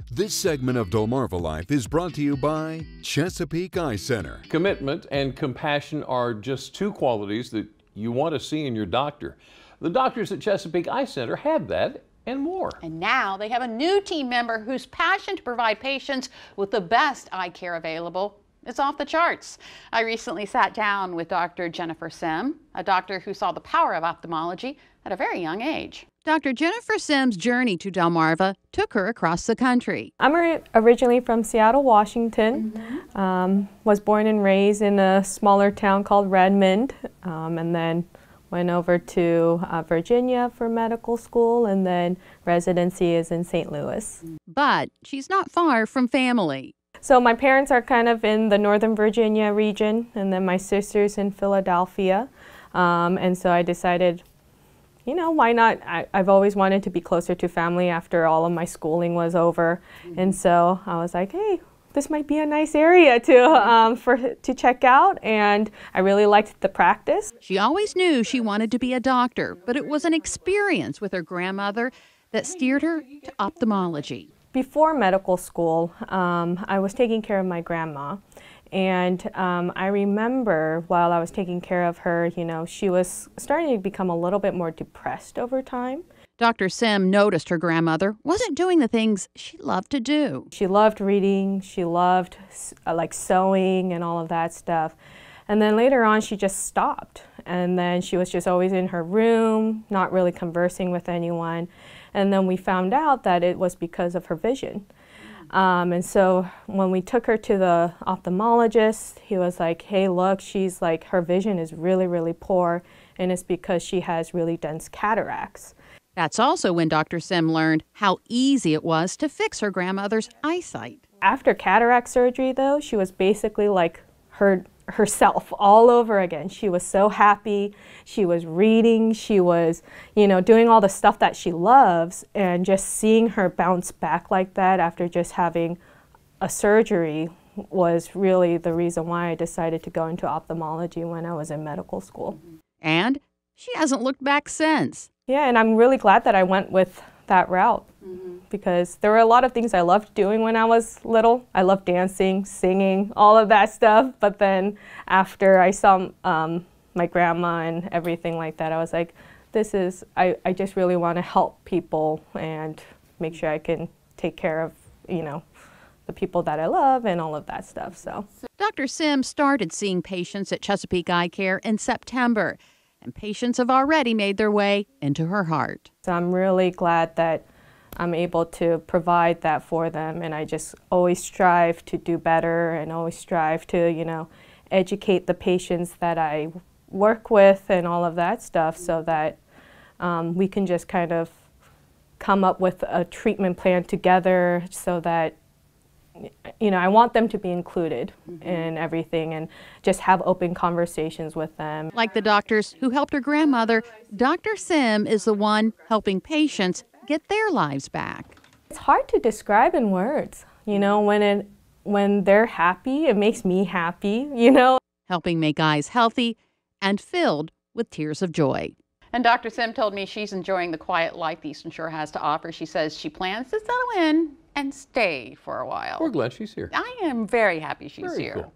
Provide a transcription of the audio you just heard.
This segment of Delmarva Life is brought to you by Chesapeake Eye Center. Commitment and compassion are just two qualities that you want to see in your doctor. The doctors at Chesapeake Eye Center have that and more. And now they have a new team member whose passion to provide patients with the best eye care available is off the charts. I recently sat down with Dr. Jennifer Sim, a doctor who saw the power of ophthalmology at a very young age. Dr. Jennifer Sim's journey to Delmarva took her across the country. I'm originally from Seattle, Washington. Was born and raised in a smaller town called Redmond, and then went over to Virginia for medical school, and then residency is in St. Louis. But she's not far from family. So my parents are kind of in the Northern Virginia region, and then my sister's in Philadelphia. And so I decided, you know, why not? I've always wanted to be closer to family after all of my schooling was over. And so I was like, hey, this might be a nice area to check out, and I really liked the practice. She always knew she wanted to be a doctor, but it was an experience with her grandmother that steered her to ophthalmology. Before medical school, I was taking care of my grandma, and I remember while I was taking care of her, you know, she was starting to become a little bit more depressed over time. Dr. Sim noticed her grandmother wasn't doing the things she loved to do. She loved reading, she loved like sewing and all of that stuff. And then later on she just stopped, and then she was just always in her room, not really conversing with anyone. And then we found out that it was because of her vision. And so when we took her to the ophthalmologist, he was like, hey, look, she's like, her vision is really, really poor, and it's because she has really dense cataracts. That's also when Dr. Sim learned how easy it was to fix her grandmother's eyesight. After cataract surgery, though, she was basically like herself all over again. She was so happy. She was reading. She was, you know, doing all the stuff that she loves, and just seeing her bounce back like that after just having a surgery was really the reason why I decided to go into ophthalmology when I was in medical school. And she hasn't looked back since. Yeah, and I'm really glad that I went with that route, because there were a lot of things I loved doing when I was little. I loved dancing, singing, all of that stuff. But then after I saw my grandma and everything like that, I was like, I just really want to help people and make sure I can take care of, you know, the people that I love and all of that stuff. So Dr. Sim started seeing patients at Chesapeake Eye Care in September, and patients have already made their way into her heart. So I'm really glad that I'm able to provide that for them, and I just always strive to do better and always strive to, you know, educate the patients that I work with and all of that stuff, so that we can just kind of come up with a treatment plan together, so that, you know, I want them to be included in everything and just have open conversations with them. Like the doctors who helped her grandmother, Dr. Sim is the one helping patients get their lives back. It's hard to describe in words. You know, when they're happy, it makes me happy, you know. Helping make eyes healthy and filled with tears of joy. And Dr. Sim told me she's enjoying the quiet life the Eastern Shore has to offer. She says she plans to settle in and stay for a while. We're glad she's here. I am very happy she's Very here. cool.